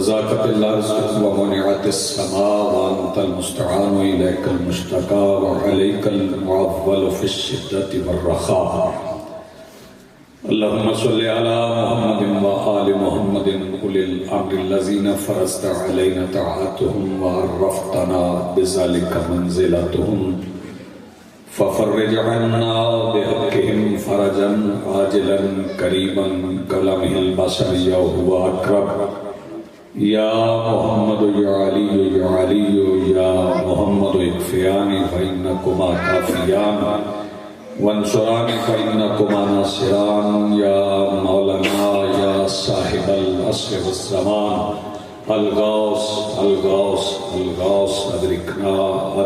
ذاقت الارض ومنعت السماء وانت المستعان اليك المشتكى وعليك المعول في الشدة والرخاء. اللهم صل على محمد وآل محمد أولي الأمر الذين فرضت علينا طاعتهم وعرفتنا بذلك منزلتهم ففرج عنا بحقهم فرجا عاجلا قريبا كلمه البشر وهو أقرب. يا محمد يا علي يا علي يا محمد اكفياني فإنكما كافيان وانصراني فإنكما ناصران. يا مولانا يا صاحب العصر والزمان الغوث الغوث الغوث أدركنا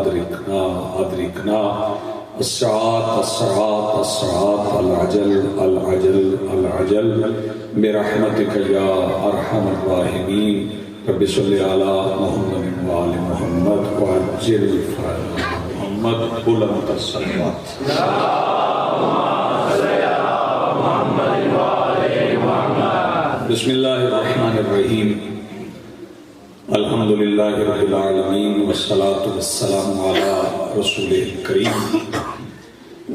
أدركنا أدركنا. الساعات الساعات الساعات العجل العجل العجل برحمتك يا أرحم الراحمين. رب صل على محمد وآل محمد وعجل فرج محمد بلند الصلوات. بسم الله الرحمن الرحيم. الحمد لله رب العالمين والصلاة والسلام على رسوله الكريم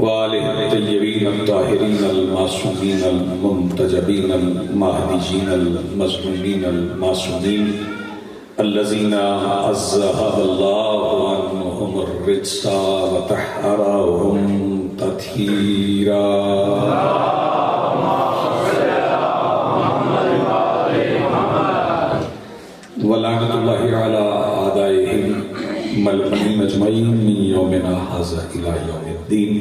وآله الطيبين الطاهرين المعصومين المنتجبين المهديين المظلومين المعصومين الذين أذهب الله عنهم الرجس وطهرهم تطهيرا. ولعنة الله على أعدائهم ملعونين أجمعين من يومنا هذا إلى يوم الدين.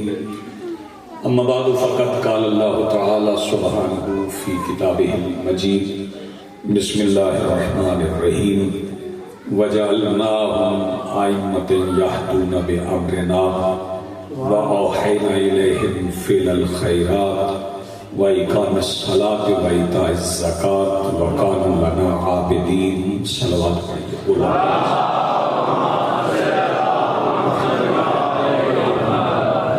أما بعد فقد قال الله تعالى سبحانه في كتابه المجيد. بسم الله الرحمن الرحيم. وجعلناهم أئمة يهدون بأمرنا وأوحينا إليهم فعل الخيرات وإقام الصلاة وإيتاء الزكاة وكانوا لنا عابدين. صلوات پڑھیے.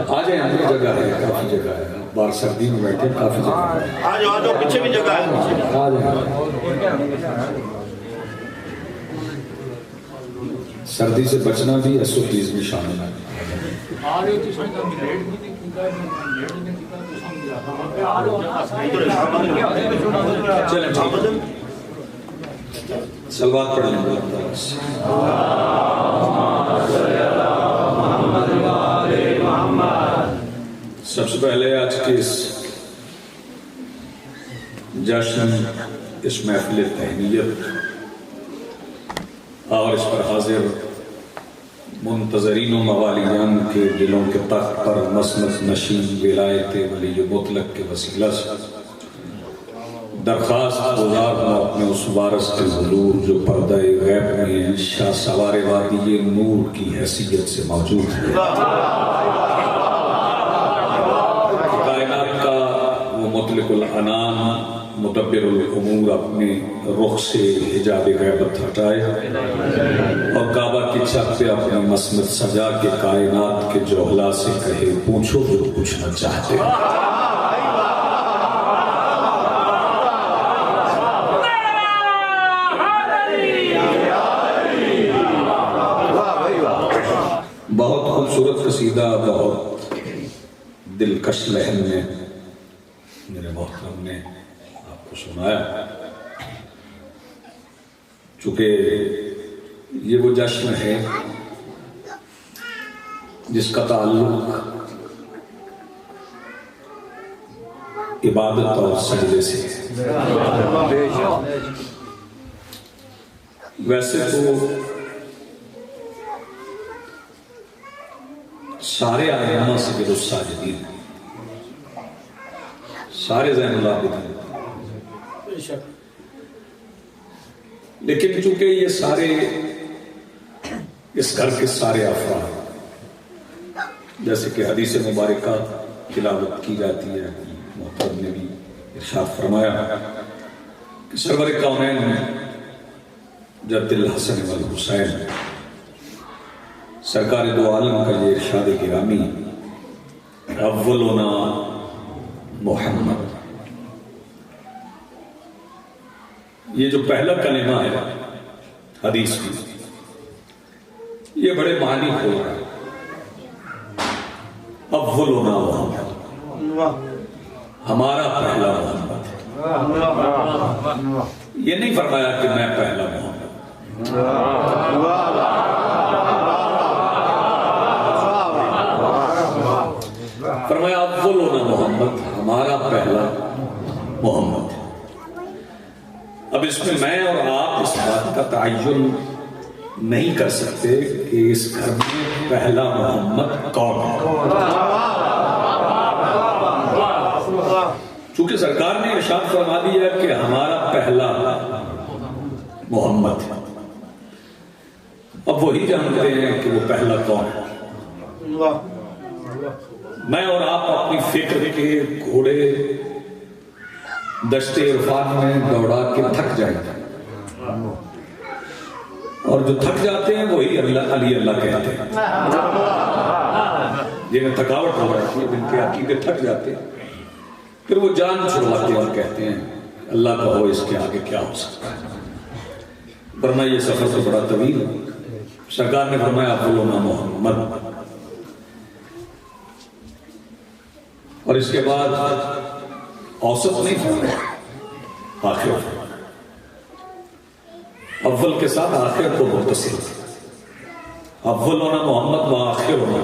آ جائیں، ہم جگہ ہے، کافی جگہ ہے. باہر سردی میں بیٹھے کافی جگہ ہے. آ جاؤ، پیچھے بھی جگہ ہے. آ جائیں. سردی سے بچنا بھی SOPs میں شامل ہے. صلوات پڑھ لیں. سب سے پہلے آج کے اس جشن، اس محفل تہنیت اور اس پر حاضر منتظرین و موالیان کے دلوں کے تخت پر مسند نشین ولایت ولی مطلق کے وسیلہ سے درخواست گزار ہوں اپنے اس وارث کے ظہور جو پردہ غیب میں شاہ سوار وادی نور کی حیثیت سے موجود ہے. کائنات کا وہ مطلق العنان مدبر الامور اپنے رخ سے حجاب غیبت ہٹائے اور کعبہ کی چھت پہ اپنے مسند سجا کے کائنات کے جوہلا سے کہے پوچھو جو پوچھنا چاہتے ہیں. بہت خوبصورت قصیدہ، بہت دلکش لحن میں میرے محترم نے آپ کو سنایا. چونکہ یہ وہ جشن ہے جس کا تعلق عبادت اور سجدے سے ہے. ویسے تو سارے آئمہ سجد الساجدین، سارے زین العابدین، لیکن چونکہ یہ سارے اس گھر کے سارے افراد، جیسے کہ حدیث مبارکہ تلاوت کی جاتی ہے، محترم نے بھی ارشاد فرمایا کہ سرور کونین جد الحسن والحسین، سرکار دو عالم کا یہ ارشاد گرامی، اولنا محمد، یہ جو پہلا کلمہ ہے حدیث میں، یہ بڑے معنی کھول رہا ہے. اولنا محمد، ہمارا پہلا محمد. یہ نہیں فرمایا کہ میں پہلا محمد. فرمایا اولنا محمد، ہمارا پہلا محمد. اب اس میں اور آپ اس بات کا تعین نہیں کر سکتے کہ اس گھر میں پہلا محمد کون ہے، چونکہ سرکار نے ارشاد فرما دیا کہ ہمارا پہلا محمد ہے. اب وہی جانتے ہیں کہ وہ پہلا کون ہے. میں اور آپ اپنی فکر کے گھوڑے دشت عرفان میں دوڑا کے تھک جائیں گے، اور جو تھک جاتے ہیں وہی اللہ علی اللہ کہتے ہیں. جنہیں تھکاوٹ ہو رہی ہے، جن کے عقیدے تھک جاتے ہیں، پھر وہ جان چھڑواتے اور کہتے ہیں اللہ کا ہو، اس کے آگے کیا ہو سکتا ہے. ورنہ یہ سفر تو بڑا طویل ہے. سرکار نے فرمایا اولنا محمد، اور اس کے بعد اوسط نہیں فرمایا، آخر. اول کے ساتھ آخر کو متصل. اولنا محمد و آخرنا.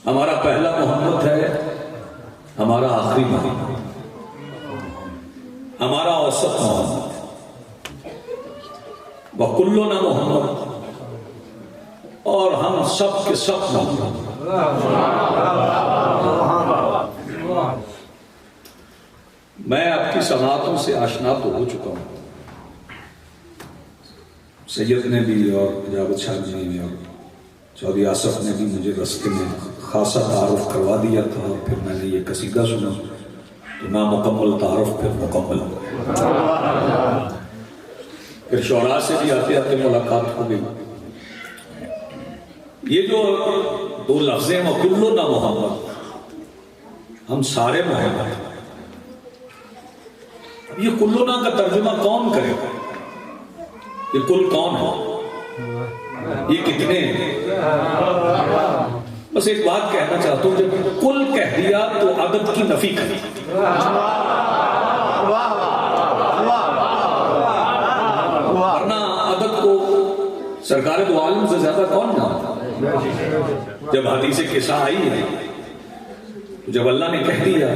ہمارا پہلا محمد ہے، ہمارا آخری محمد، ہمارا اوسط محمد. وکلنا محمد، اور ہم سب کے سب محمد. میں آپ کی سماعتوں سے آشنا تو ہو چکا ہوں. سید نے بھی اور جاوید شاہ جی نے اور چودھری آصف نے بھی مجھے رستے میں خاصا تعارف کروا دیا تھا، اور پھر میں نے یہ قصیدہ سنا تو نامکمل تعارف پھر مکمل ہو گیا. پھر شعراء سے بھی آتے آتے ملاقات ہو گئی. یہ جو دو لفظیں وکلنا محمد، ہم سارے محمد ہیں. یہ کلنا کا ترجمہ کون کرے گا؟ یہ کل کون ہے؟ یہ کتنے ہیں؟ بس ایک بات کہنا چاہتا ہوں، جب کل کہہ دیا تو عدد کی نفی کر دی. ورنہ عدد کو سرکار دو عالم سے زیادہ کون جانتا؟ جب حدیث قصہ آئی ہے، جب اللہ نے کہہ دیا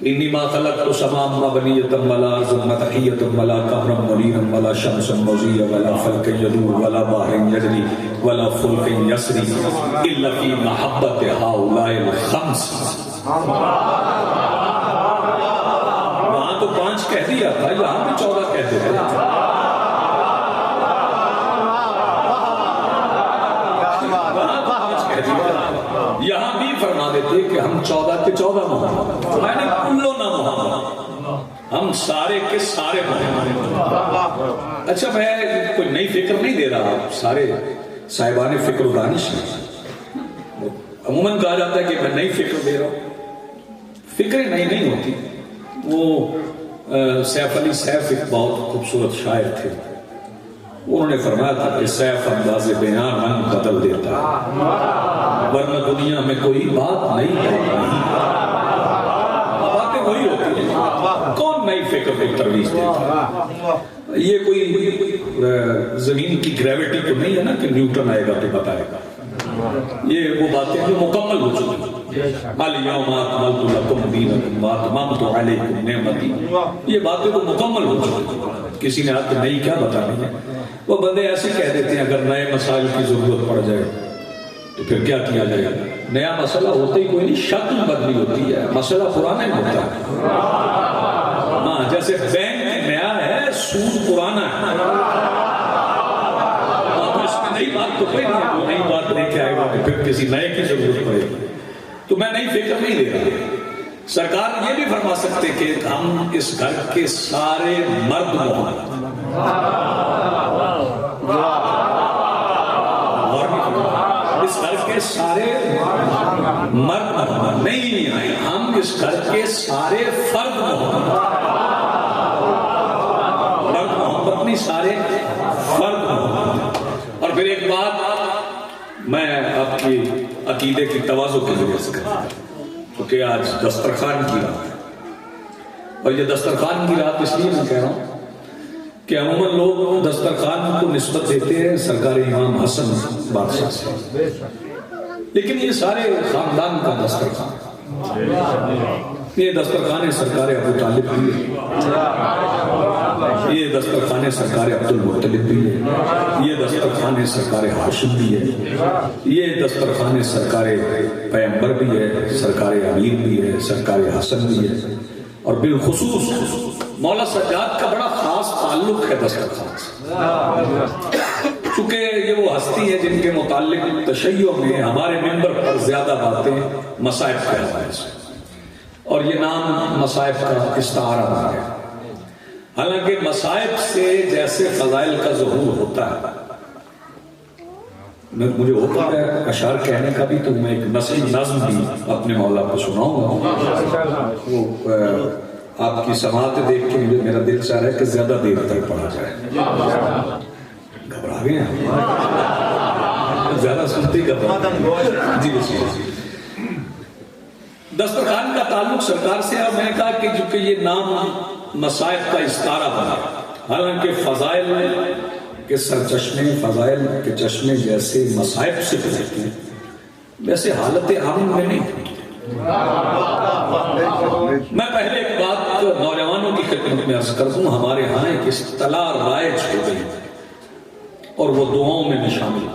انی ما خلقت سماء بنیۃ ولا ارض متحیۃ ولا قمرا منیرا ولا شمسا مضیئا ولا فلکا یدور ولا بحر یجری ولا فلک یسری الا فی محبت ہؤلاء الخمس. وہاں تو 5 کہہ دیا تھا، یہاں بھی 14 کہتے تھے. یہاں بھی فرما دیتے کہ ہم 14 کے 14 محمد، میں نے کلنا محمد، ہم سارے کے سارے محمد. اچھا میں کوئی نئی فکر نہیں دے رہا، سارے صاحبان فکر و دانش ہیں. عموماً کہا جاتا ہے کہ میں نئی فکر دے رہا ہوں. فکریں نئی نہیں ہوتی. وہ سیف علی سیف ایک بہت خوبصورت شاعر تھے، انہوں نے فرمایا تھا کہ سیف انداز بیان من بدل دیتا ہے، ورنہ دنیا میں کوئی بات نہیں ہے. باتیں وہی ہوتی ہیں. کون نئی فکر کو ترویج دیتا ہے؟ یہ کوئی زمین کی گریویٹی تو نہیں ہے نا کہ نیوٹن آئے گا تو بتائے گا. یہ وہ باتیں جو مکمل ہو چکی ہیں. الیوم اکملت لکم دینکم واتممت علیکم نعمتی، یہ باتیں تو مکمل ہو چکی ہیں. کسی نے آج نئی کیا بتانی ہے؟ وہ بندے ایسے کہہ دیتے ہیں اگر نئے مسائل کی ضرورت پڑ جائے تو پھر کیا کیا جائے گا؟ نیا مسئلہ ہوتا ہی کوئی نہیں، شکل بدلی ہوتی ہے، مسئلہ پرانا ہی ہوتا ہے. ہاں جیسے بینک نیا ہے، سود پرانا ہے. اس میں نئی بات تو کوئی نہیں ہے، وہ نئی بات لے کے آئے گا تو پھر کسی نئے کی ضرورت پڑے گی. تو میں نئی فکر نہیں دے رہا. سرکار یہ بھی فرما سکتے کہ ہم اس گھر کے سارے مرد محمد، اس گھر کے سارے مرد محمد نہیں آئے، ہم اس گھر کے سارے فرد محمد. بھی سارے فرد محبت ہیں۔ اور پھر ایک بات میں آپ کی عقیدے کی تواضع کے ذریعے سے کرتا ہوں، کیونکہ آج دسترخوان کی رات ہے، اور یہ دسترخوان کی رات اس لیے میں کہہ رہا ہوں کہ عموماً لوگ دسترخوان کو نسبت دیتے ہیں سرکار امام حسن بادشاہ سے، لیکن یہ سارے خاندان کا دسترخوان، یہ دسترخوان سرکار ابو طالب بھی ہے، یہ دسترخوان سرکار عبد المطلب بھی ہے، یہ دسترخوان سرکار ہاشم بھی ہے، یہ دسترخوان سرکار پیغمبر بھی ہے، سرکار امیر بھی ہے، سرکار حسن بھی ہے، اور بالخصوص مولا سجاد کا بڑا خاص تعلق ہے دسترخوان سے، چونکہ یہ وہ ہستی ہے جن کے متعلق تشیع میں ہمارے منبر پر زیادہ باتیں مصائب کے حوالے سے، اور یہ نام مصائب کا استعارہ بن گیا۔ حالانکہ مصائب سے جیسے فضائل کا ظہور ہوتا ہے، مجھے ہوتا ہے اشعار کہنے کا بھی، تو میں ایک نظم بھی اپنے مولا کو سناؤں گا، وہ آپ کی سماعت دیکھ کے میرا دل چاہ رہا ہے کہ زیادہ دیر تک پڑھا جائے۔ گھبرا گئے ہیں زیادہ سنتے ہی گھبرا جی جی۔ دسترخوان کا تعلق سرکار سے ہے، میں نے کہا کہ چونکہ یہ نام مصائب کا استعارہ بنا، حالانکہ فضائل کے سرچشمے، فضائل کے چشمے جیسے مصائب سے گزرتے ہیں ویسے حالت عام میں نہیں۔ میں پہلے ایک بات نوجوانوں کی خدمت میں عرض کر دوں، ہمارے ہاں ایک اصطلاح رائج ہو گئی اور وہ دعاؤں میں شامل،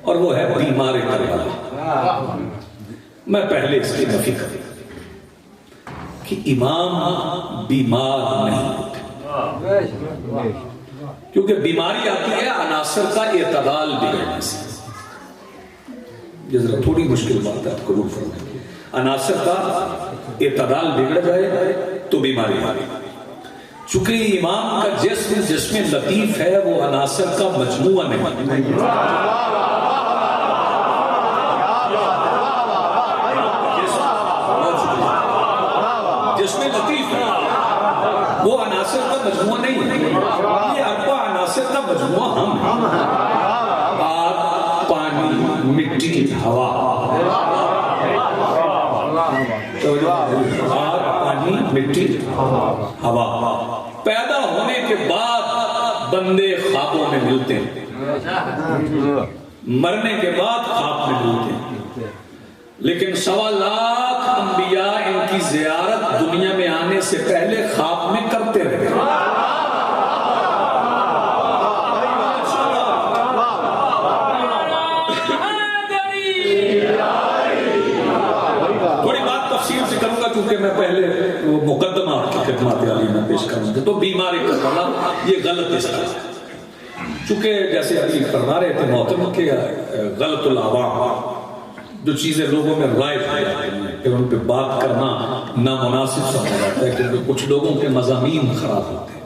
اور وہ ہے بیمار کربلا۔ میں پہلے اس کی نفی کروں کہ امام بیمار نہیں ہوتے، کیونکہ بیماری آتی ہے عناصر کا اعتدال بگڑنے سے۔ یہ ذرا تھوڑی مشکل بات ہے، آپ قبول فرمائیں، عناصر کا اعتدال بگڑ جائے تو بیماری آتی ہے۔ چونکہ امام کا جسم لطیف ہے، وہ عناصر کا مجموعہ نہیں، جسم لطیف ہے، وہ عناصر کا مجموعہ نہیں ہے۔ یہ اربع عناصر کا مجموعہ ہم ہیں، آگ، پانی، مٹی، ہوا۔ آگ، پانی، مٹی، ہوا۔ پیدا ہونے کے بعد بندے خوابوں میں ملتے ہیں، مرنے کے بعد خواب میں ملتے ہیں، لیکن 1.25 لاکھ انبیاء ان کی زیارت دنیا میں آنے سے پہلے خواب میں کرتے رہے۔ تھوڑی بات تفصیل سے کروں گا کیونکہ میں پہلے وہ مقدمہ کی خدمات عالی میں پیش کروں گا۔ تو بیمار کربلا یہ غلط اصطلاح ہے، چونکہ جیسے ابھی فرما رہے تھے محترم کہ غلط العوام، جو چیزیں لوگوں میں رائج ہو جاتی ہیں پھر ان پہ بات کرنا نامناسب سمجھا جاتا ہے، کیونکہ کچھ لوگوں کے مضامین خراب ہوتے ہیں،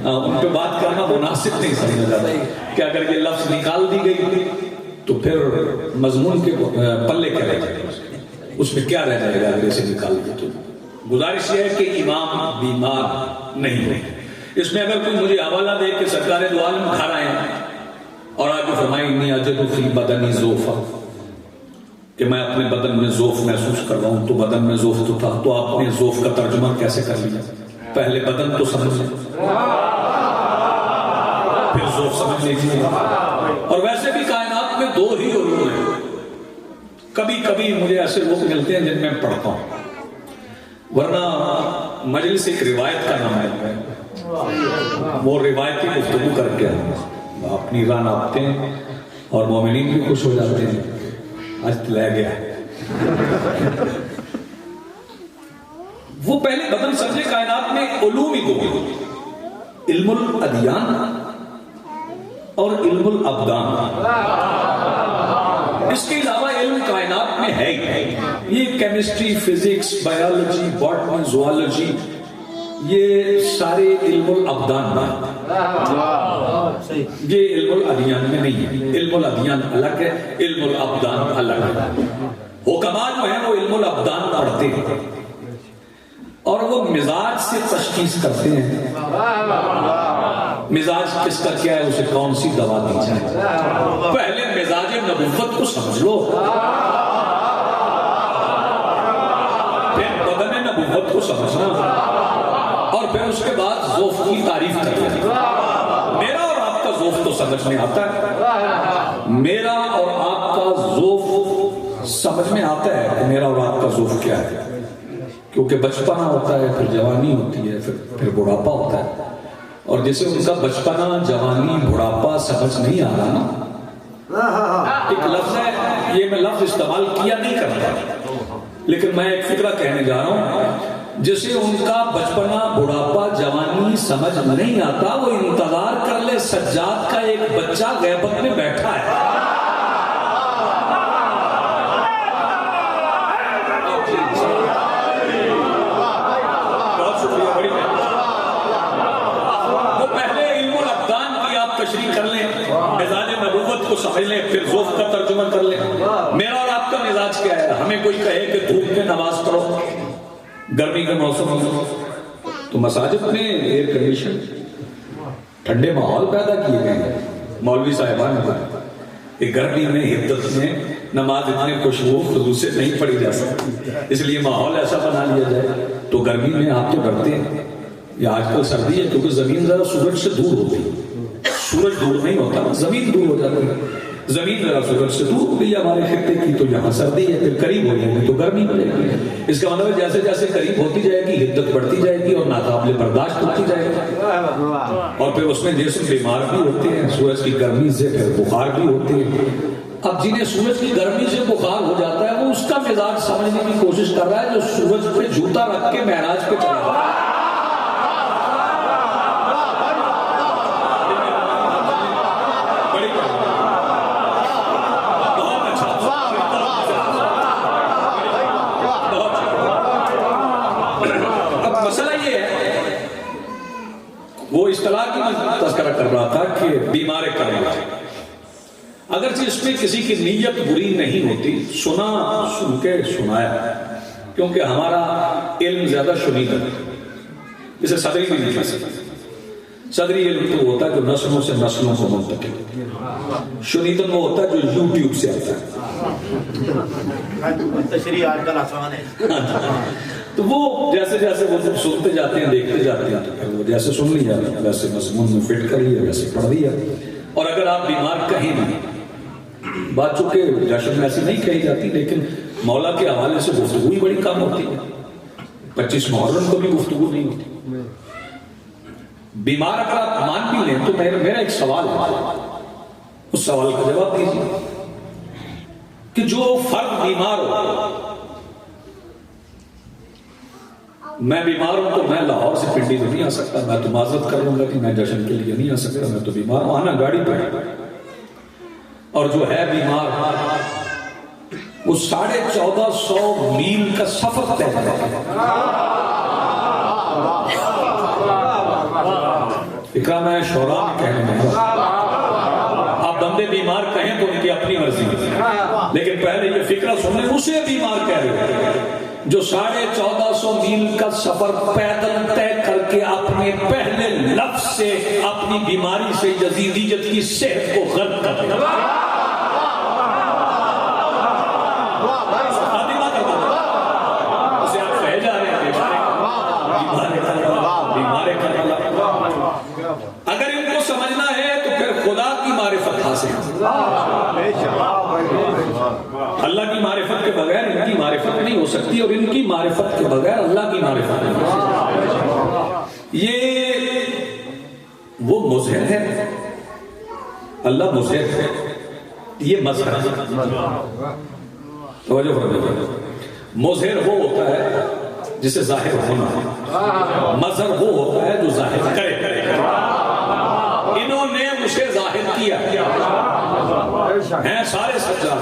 ان پہ بات کرنا مناسب نہیں سمجھا جاتا کہ اگر یہ لفظ نکال دی گئی تو پھر مضمون کے پلے کیا رہ جائے گا، اس میں کیا رہ جائے گا اگر اسے نکال دی۔ تو گزارش یہ ہے کہ امام بیمار نہیں ہے۔ اس میں اگر کوئی مجھے حوالہ دے کہ سرکار دو عالم گھر آئے اور آگے فرمائیں انی اجد فی بدنی ذوفا، کہ میں اپنے بدن میں ذوف محسوس کر رہا ہوں، تو بدن میں ذوف تو تھا، تو آپ نے ذوف کا ترجمہ کیسے کر لیا؟ پہلے بدن تو سمجھ لیں پھر ذوف سمجھ لیجیے۔ اور ویسے بھی کائنات میں 2 ہی علوم ہیں، کبھی کبھی مجھے ایسے لوگ ملتے ہیں جن میں پڑھتا ہوں، ورنہ مجلس ایک روایت کا نام ہے، وہ روایتی گفتگو کر کے اپنی راہ ناپتے ہیں اور مومنین بھی خوش ہو جاتے ہیں، آج لے گیا۔ وہ پہلے بدن سمجھے کائنات میں علوم ہی 2 ہیں، علم الادیان اور علم الابدان۔ اس کے علاوہ علم کائنات میں ہے ہی، یہ chemistry, physics, biology, botany, zoology, یہ سارے علم الابدان میں، یہ علم الادیان میں نہیں ہے۔ علم الادیان الگ ہے، علم الابدان الگ ہے۔ حکماء جو ہیں وہ علم الابدان پڑھتے ہیں اور وہ مزاج سے تشخیص کرتے ہیں مزاج کس کا کیا ہے، اسے کون سی دوا دی جائے۔ پہلے مزاج نبوت کو سمجھ لو، پھر بدن نبوت کو سمجھنا، اور پھر اس کے بعد ذوف کی تعریف کرنا۔ میرا اور آپ کا ذوف تو سمجھ میں آتا ہے، میرا اور آپ کا ذوف سمجھ میں آتا ہے کہ میرا اور آپ کا ذوف کیا ہے، کیونکہ بچپنا ہوتا ہے، پھر جوانی ہوتی ہے، پھر بڑھاپا ہوتا ہے، اور جسے ان کا بچپنا، جوانی، بڑھاپا سمجھ نہیں آ رہا نا، ایک لفظ ہے، یہ میں لفظ استعمال کیا نہیں کرتا، لیکن میں ایک فکرہ کہنے جا رہا ہوں، جسے ان کا بچپنا، بڑھاپا، جوانی سمجھ نہیں آتا، وہ انتظار کر لے سجاد کا ایک بچہ غیبت میں بیٹھا ہے۔ تشریح کر لیں، مزاج نبوت کو سمجھ لیں، پھر ذوف کا ترجمہ کر لیں۔ میرا اور آپ کا مزاج کیا ہے؟ ہمیں کوئی کہے کہ دھوپ میں نماز پڑھو، گرمی کے موسم میں، تو مساجد میں ایئر کنڈیشن، ٹھنڈے ماحول پیدا کیے گئے ہیں، مولوی صاحبان نے کہ گرمی میں، حدت میں نماز اتنے خوشبو خضوع سے نہیں پڑھی جا سکتی، اس لیے ماحول ایسا بنا لیا جائے۔ تو گرمی میں آپ تو ڈرتے ہیں، یا آج کل سردی ہے کیونکہ زمین ذرا سورج سے دور ہوتی ہے، سورج دور نہیں ہوتا، زمین دور ہو جاتی ہے، زمین ذرا سورج سے دور ہو گئی ہمارے خطے کی، تو یہاں سردی ہے، پھر قریب ہو جائے گی تو گرمی ہو جائے گی۔ اس کا مطلب ہے جیسے جیسے قریب ہوتی جائے گی حدت بڑھتی جائے گی اور ناقابل برداشت ہوتی جائے گی، اور پھر اس میں جیسے بیمار بھی ہوتے ہیں سورج کی گرمی سے، پھر بخار بھی ہوتے ہیں۔ اب جنہیں سورج کی گرمی سے بخار ہو جاتا ہے وہ اس کا مزاج سمجھنے کی کوشش کر رہا ہے جو سورج پہ جوتا رکھ کے معراج پہ چلا رہا ہے۔ وہ اصطلاح کی میں تذکرہ کر رہا تھا کہ بیمار کرنا، اگرچہ اس میں کسی کی نیت بری نہیں ہوتی، سن کے سنایا، کیونکہ ہمارا علم زیادہ شنیدہ ہے، اسے صدری بھی نہیں کہہ سکتے۔ صدری علم تو ہوتا ہے جو نسلوں سے نسلوں کو منتقل، شنیدن وہ ہوتا ہے جو یوٹیوب سے آتا ہے، تشریح آج کل آسان ہے۔ تو وہ جیسے جیسے وہ سنتے جاتے ہیں، دیکھتے جاتے ہیں، تو پھر وہ جیسے سن لیا ویسے مضمون میں فٹ کر لیا، ویسے پڑھ دیا۔ اور اگر آپ بیمار کہیں نہیں، بات چونکہ جشن میں ایسی نہیں کہی جاتی، لیکن مولا کے حوالے سے گفتگو ہی بڑی کم ہوتی ہے، 25 محرم کو بھی گفتگو نہیں ہوتی۔ بیمار اگر آپ مان بھی لیں تو میرا ایک سوال ہے، اس سوال کا جواب دیجیے کہ جو فرد بیمار ہو، میں بیمار ہوں تو میں لاہور سے پنڈی تو نہیں آ سکتا، میں تو معذرت کر لوں گا کہ میں جشن کے لیے نہیں آ سکتا، میں تو بیمار ہوں، آنا گاڑی پہ، اور جو ہے بیمار وہ 1450 میل کا سفر طے کرتا ہے۔ فکرہ میں شعراء میں کہنے میں آپ بندے بیمار کہیں تو ان کی اپنی مرضی ہے، لیکن پہلے یہ فکرہ سننے اسے بیمار کہہ رہے ہیں جو 1450 میل کا سفر پیدل طے کر کے اپنے پہلے لفظ سے اپنی بیماری سے یزیدیت کی صحت کو غرق کر دے۔ اسے آپ کہے جا رہے ہیں بیمارے کا اگر ان کو سمجھنا ہے تو پھر خدا کی معرفت حاصل، اللہ کی معرفت کے بغیر ان کی معرفت نہیں ہو سکتی، اور ان کی معرفت کے بغیر اللہ کی معرفت نہیں ہو سکتی۔ یہ وہ مظہر ہے، اللہ مظہر ہے، یہ مظہر ہے۔ توجہ فرمائیے، مظہر وہ ہوتا ہے جسے ظاہر ہونا ہے، مظہر وہ ہوتا ہے جو ظاہر کرے۔ انہوں نے اسے ظاہر کیا، ہیں سارے سجاد،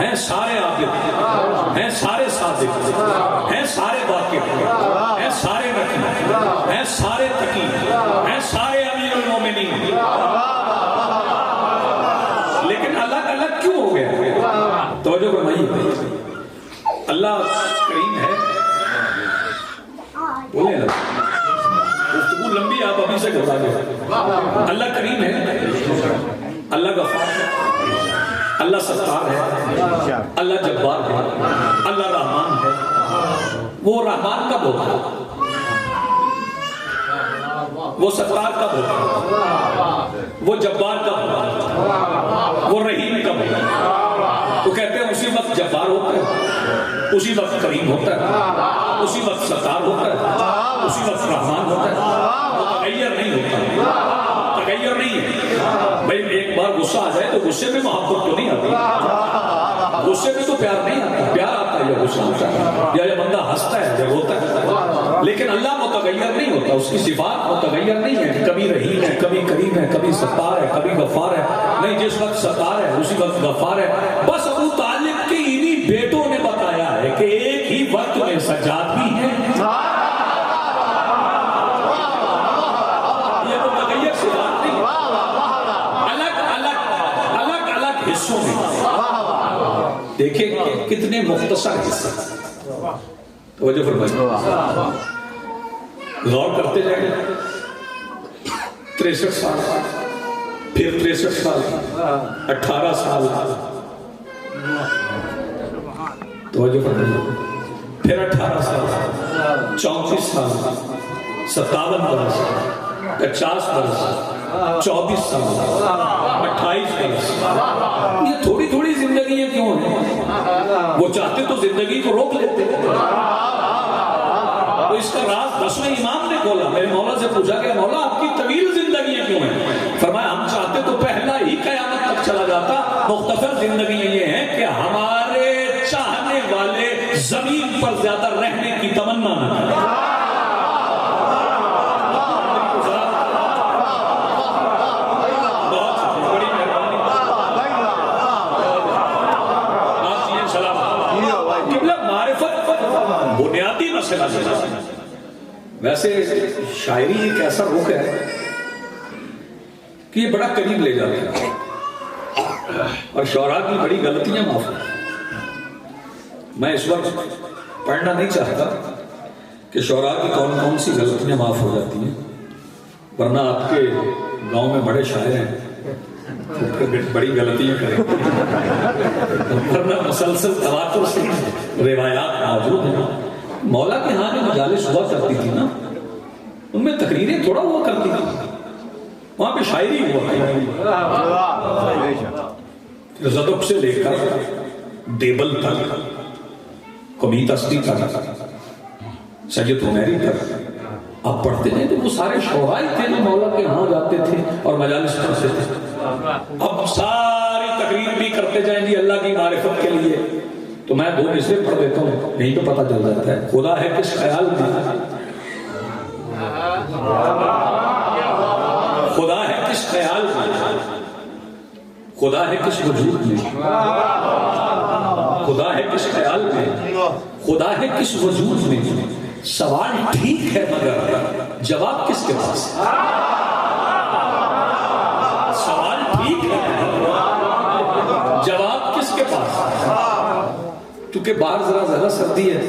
ہیں سارے عابد، ہیں سارے صادق، ہیں سارے واقف، ہیں سارے رقیب، ہیں سارے تقی، ہیں سارے امیر المومنین، لیکن الگ الگ کیوں ہو گیا؟ توجہ فرمائیے، اللہ کریم ہے، بولیں گفتگو لمبی آپ ابھی سے گھبرا گئے. اللہ کریم ہے, اللہ غفار ہے, اللہ ستار ہے, اللہ جبار ہے, اللہ رحمان ہے. وہ رحمان کب ہوتا ہے, وہ ستار کب ہوتا ہے, وہ جبار کب ہوتا ہے, وہ رحیم کب ہوتا ہے. تو کہتے ہیں اسی وقت جبار ہوتا ہے, اسی وقت کریم ہوتا ہے, اسی وقت ستار ہوتا ہے, اسی وقت رحمان ہوتا ہے. وہ تغیر نہیں ہوتا, تغیر نہیں ہے. بھائی ایک بار غصہ آ جائے تو غصے میں محبت تو نہیں آتی, غصے میں تو پیار نہیں آتا, پیار آتا ہے یا غصہ ہوتا ہے, یا یہ بندہ ہنستا ہے یا روتا ہے. لیکن اللہ متغیر نہیں ہوتا, اس کی صفات متغیر نہیں ہے. کبھی رحیم ہے, کبھی کریم ہے, کبھی ستار ہے, کبھی غفار ہے. نہیں, جس وقت ستار ہے اسی وقت غفار ہے. بس ابو طالب کے انہی بیٹوں نے بتایا ہے کہ ایک ہی وقت میں سجاد بھی ہے. یہ متغیر صفات نہیں, الگ الگ حصوں میں. دیکھیں کتنے مختصر حصے, توجہ فرمائیے, غور کرتے جائیں. 63 سال, پھر 63 سال, 18 سال, توجہ فرمائیے, پھر 18 سال, 34 سال, 57 برس, 50 برس, 24 سال, 28 برس. یہ تھوڑی تھوڑی زندگیاں کیوں ہیں؟ وہ چاہتے تو زندگی کو روک لیتے. تو اس کا راز 10ویں امام نے کھولا. میرے مولا سے پوچھا کہ مولا آپ کی طویل زندگیاں کیوں ہیں؟ فرمایا ہم چاہتے تو پہلا ہی قیامت تک چلا جاتا. مختصر زندگیاں یہ ہیں کہ ہمارے چاہنے والے زمین پر زیادہ رہنے کی تمنا نہ کریں. بنیادی مسئلہ. ویسے شاعری ایک ایسا رخ ہے کہ یہ بڑا قریب لے جاتا ہے, اور شعراء کی بڑی غلطیاں معاف ہیں. میں اس وقت پڑھنا نہیں چاہتا کہ شعراء کی کون کون سی غلطیاں معاف ہو جاتی ہیں, ورنہ آپ کے گاؤں میں بڑے شاعر ہیں بڑی غلطیاں کریں, ورنہ مسلسل تواتر سے روایات موجود ہیں. مولا کے ہاں جو مجالس ہوا کرتی تھی نا, ان میں تقریریں تھوڑا ہوا کرتی تھی, وہاں پہ شاعری ہوا کرتی. زدب سے لے کر دیبل تک, قمی تستی تک, سید حمیری تک آپ پڑھتے ہیں تو وہ سارے شعراء تھے جو مولا کے ہاں جاتے تھے اور مجالس پڑھتے تھے. اب ساری تقریر بھی کرتے جائیں گی اللہ کی معرفت کے لیے, تو میں 2 مصرے پڑھ دیتا ہوں, یہیں پہ پتہ چل جاتا ہے. خدا ہے کس خیال میں, خدا ہے کس خیال میں, خدا ہے کس وجود میں, خدا ہے کس خیال میں, خدا ہے کس وجود میں. سوال ٹھیک ہے مگر جواب کس کے پاس؟ سوال ٹھیک ہے, جواب کس کے پاس؟ کیونکہ باہر ذرا سردی ہے,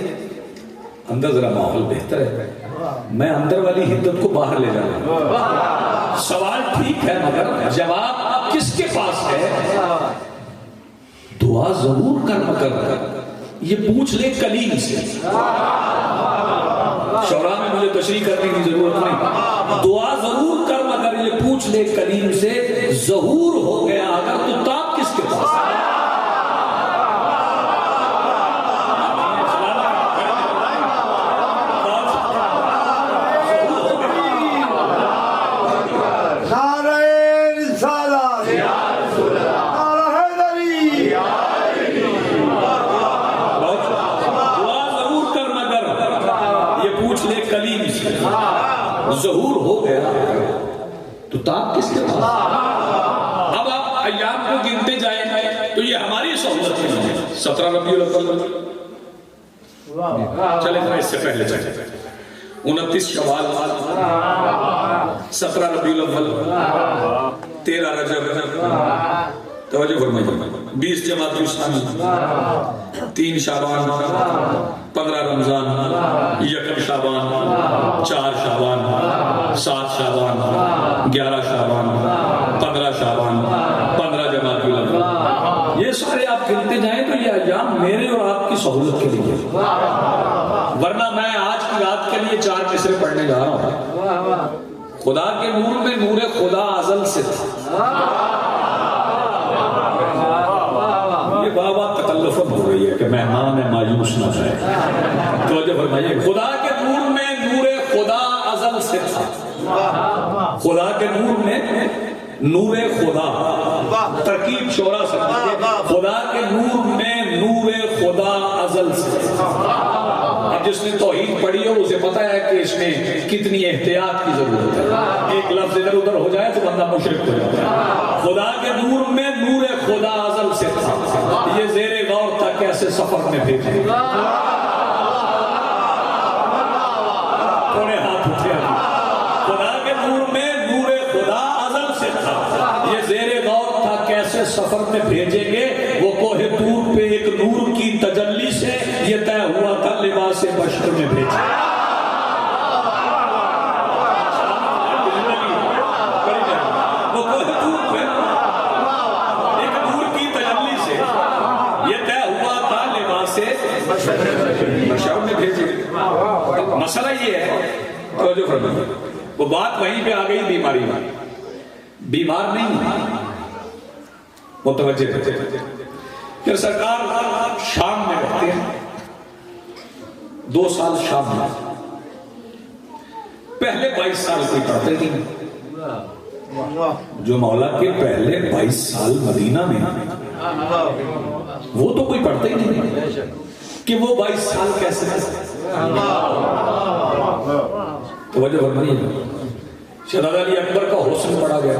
اندر ذرا ماحول بہتر ہے. میں اندر والی حدت کو باہر لے جاؤں. سوال ٹھیک ہے مگر جواب کس کے پاس ہے؟ دعا ضرور کر مگر یہ پوچھ لے کلیم سے. شعراء میں مجھے تشریح کرنے کی ضرورت نہیں. دعا ضرور کر مگر یہ پوچھ لے کلیم سے, ظہور ہو گیا اگر تو تاب کس کے پاس ہے؟ ظہور ہو گیا تو تاب کس کے پاس؟ اب آپ ایام کو گنتے جائیں تو یہ ہماری سہولت میں ہے. 17 ربیع الاول, چلے ذرا اس سے پہلے چلے, 29 شوال, 17 ربیع الاول, 13 رجب, توجہ فرمائیے, 20 جمادی الثانی, 3 شعبان, 15 رمضان، 1 شعبان، 4 شعبان، 7 شعبان، 11 شعبان، 15 شعبان، 15 جمادی الاول، یہ سارے آپ گنتے جائیں تو یہ ایام میرے اور آپ کی سہولت کے لیے، ورنہ میں آج کی رات کے لیے 4 مصرے پڑھنے جا رہا ہوں۔ خدا کے نور میں نور خدا ازل سے تھا، یہ بابا تکلفت ہو رہی ہے کہ مہمان مایوس نہ جائے، توجہ فرمائیے، خدا کے نور میں نور خدا ازل سے تھا، خدا کے نور میں نور خدا، ترکیب شورا سمجھے، خدا کے نور میں نور خدا ازل سے تھا۔ اب جس نے توحید پڑھی ہو اسے پتا ہے کہ اس میں کتنی احتیاط کی ضرورت ہے، ایک لفظ ادھر ادھر ہو جائے تو بندہ مشرک ہو جاتا ہے۔ خدا کے نور میں نور خدا ازل سے تھا، یہ زیر غور تھا کہ ایسے سفر میں بھیجے، تھوڑے ہاتھ اٹھے، خدا کے نور میں نور خدا ازل سے تھا، یہ زیر غور تھا کیسے سفر میں بھیجیں گے، وہ کوہ طور پہ ایک نور کی تجلی سے یہ طے ہوا تھا لباس بشر میں بھیجے۔ وہ کوہ طور پہ ایک نور کی تجلی سے یہ طے ہوا تھا لباس بشر میں بھیجے۔ مسئلہ یہ ہے، توجہ فرمائیے، وہ بات وہیں پہ آ گئی بیماری میں، بیمار نہیں متوجہ کرتے۔ پھر سرکار شام میں رہتے ہیں، 2 سال شام میں، پہلے 22 سال کوئی پڑھتے نہیں، جو مولا کے پہلے 22 سال مدینہ میں وہ تو کوئی پڑھتے ہی نہیں کہ وہ 22 سال کیسے توجہ فرمائیے۔ شہزادہ علی اکبر کا حسن پڑھا گیا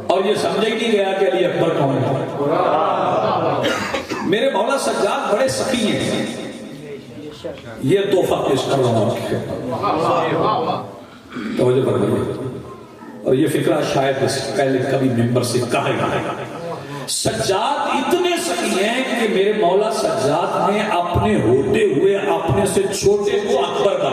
اور یہ سمجھا ہی نہیں گیا کہ علی اکبر کون ہے۔ میرے مولا سجاد بڑے سخی ہیں، یہ تحفہ پیش کر رہا ہوں، توجہ فرمائیے، اور یہ فکرہ شاید اس پہلے کبھی ممبر سے کہا گیا۔ سجاد اتنے سخی ہیں کہ میرے مولا سجاد نے اپنے ہوتے ہوئے اپنے سے چھوٹے کو اکبر کا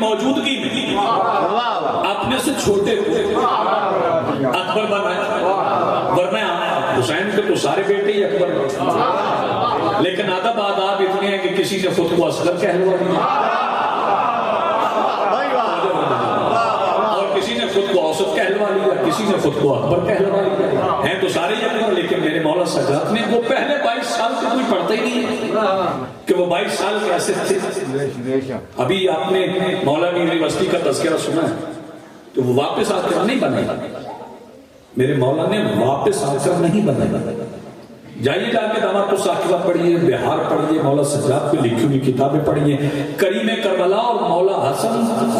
موجودگی میں اپنے سے چھوٹے اکبر بنایا، ورنہ حسین کے تو سارے بیٹے ہی اکبر، لیکن ادب آداب اتنے ہیں کہ کسی نے خود کو اصغر کہلوا دیا اور کسی نے خود کو اوسط کہلوا لیا، کسی نے خود کو اکبر کہلوا لیا، ہیں تو سارے ہی اکبر، لیکن میرے مولا سجاد نے وہ پہلے 22 سال سے کوئی پڑھتا ہی نہیں ہے کہ وہ 22 سال کیسے تھے۔ ابھی آپ نے مولانا یونیورسٹی کا تذکرہ سنا ہے تو وہ واپس آ کر نہیں بنے، میرے مولا نے واپس آ کر نہیں بنے۔ جائیے جا کے داماد ثاقبہ پڑھیے، بہار پڑھیے، مولا سجاد پہ لکھی ہوئی کتابیں پڑھیے، کریم کربلا اور مولا حسن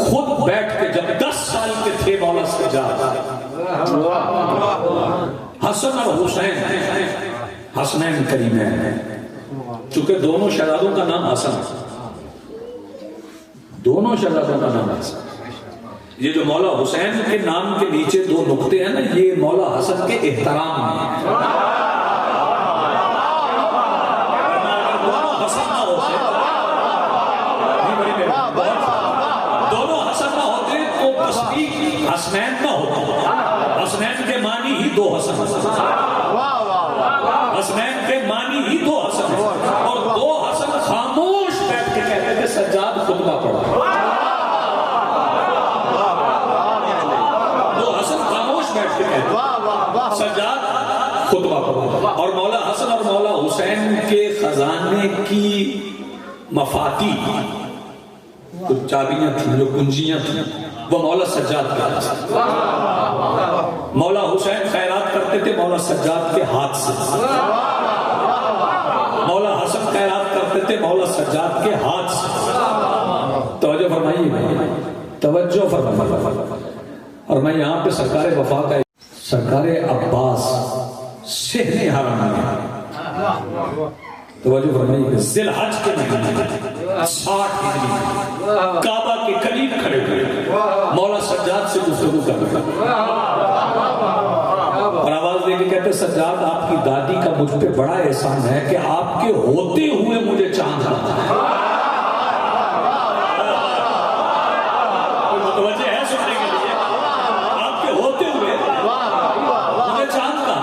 خود بیٹھ کے جب 10 سال کے تھے مولا سجاد، حسن اور حسین حسنین کریمین، چونکہ دونوں شہزادوں کا نام حسن، دونوں شہزادوں کا نام حسن، یہ جو مولا حسین کے نام کے نیچے 2 نقطے ہیں نا، یہ مولا حسن کے احترام میں ہیں۔ دونوں حسن نہ ہوتے تو تصدیق حسنین نہ ہوتا، حسنین کے معنی ہی 2 حسن، حسنین کے معنی ہی 2 حسن، اور 2 حسن خاموش بیٹھ کے کہتے تھے سجاد خطبہ پڑھا، 2 حسن خاموش بیٹھ کے کہتے سجاد خطبہ پڑھا، اور مولا حسن اور مولا حسین کے خزانے کی مفاتیح، جو چابیاں تھیں، جو کنجیاں تھیں، وہ مولا سجاد کے ہاتھ سے، مولا حسین خیرات کرتے تھے مولا سجاد کے ہاتھ سے، مولا حسن خیرات کرتے تھے مولا سجاد کے ہاتھ سے۔ توجہ فرمائیے، توجہ فرمائیے، اور میں یہاں پہ سرکار وفا کا سرکار عباس شہر حرم میں توجہ فرمائیے ذی الحج کے مہینے میں 60 ہجری کعبہ کے قریب کھڑے ہوئے مولا سجاد سے گفتگو کر رہے اور آواز دے کے کہتے سجاد آپ کی دادی کا مجھ پہ بڑا احسان ہے کہ آپ کے ہوتے ہوئے مجھے چاند آتا ہے. متوجہ ہے سننے کے لیے آپ کے ہوتے ہوئے مجھے چاند کا.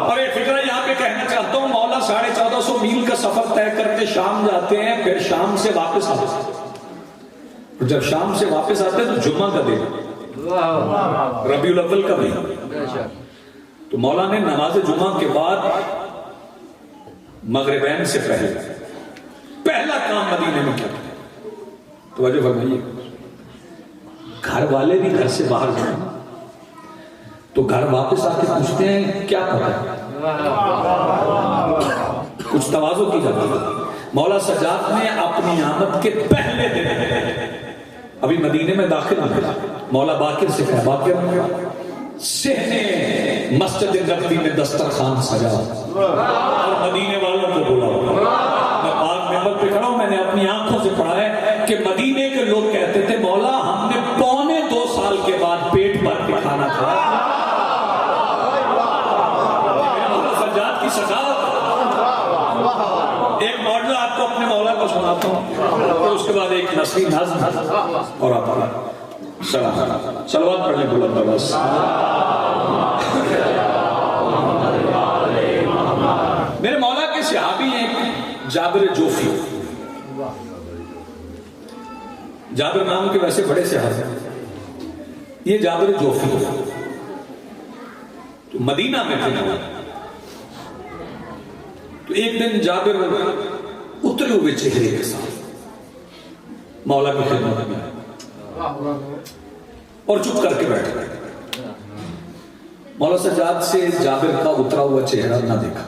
اور ایک فکرہ یہاں پہ کہنا چاہتا ہوں مولا 1450 میل کا سفر طے کرتے شام جاتے ہیں پھر شام سے واپس آتے ہیں. جب شام سے واپس آتے ہیں تو جمعہ کا دن ربیع الاول کا بھی تو مولا نے نماز جمعہ کے بعد مغربین سے پہلا کام مدینے میں کیا توجہ فرمائیے. گھر والے بھی گھر سے باہر جائیں تو گھر واپس آ کے پوچھتے ہیں کیا پتا ہے کچھ تواضع کی جاتی ہے. مولا سجاد نے اپنی آمد کے پہلے دن ابھی مدینے میں داخل ہوئے مولا باقر سے کہا باقر شہنے مسجد نبوی میں دسترخوان سجا اور مدینے والوں کو بولا. میں پاک ممبر پہ کھڑا ہوں میں نے اپنی آنکھوں سے پڑھا ہے کہ مدینے کے لوگ کہتے تھے مولا ہم نے 2.25 سال کے بعد پیٹ بھر کے کھانا کھایا. سجاد کی سجاد ایک معجزہ آپ کو اپنے مولا کو سناتا ہوں اور اس کے بعد ایک نثری نظم اور آپ صلوات پڑھ لیں بلند آواز سے. میرے مولا کے صحابی ہیں جابر جوفی. جابر نام کے ویسے بڑے صحابی یہ جابر جوفی تو مدینہ میں تھے. تو ایک دن جابر اترے ہوئے چہرے کے ساتھ مولا کی خدمت میں اور چپ کر کے بیٹھ گئے. مولا سجاد سے جابر کا اترا ہوا چہرہ نہ دیکھا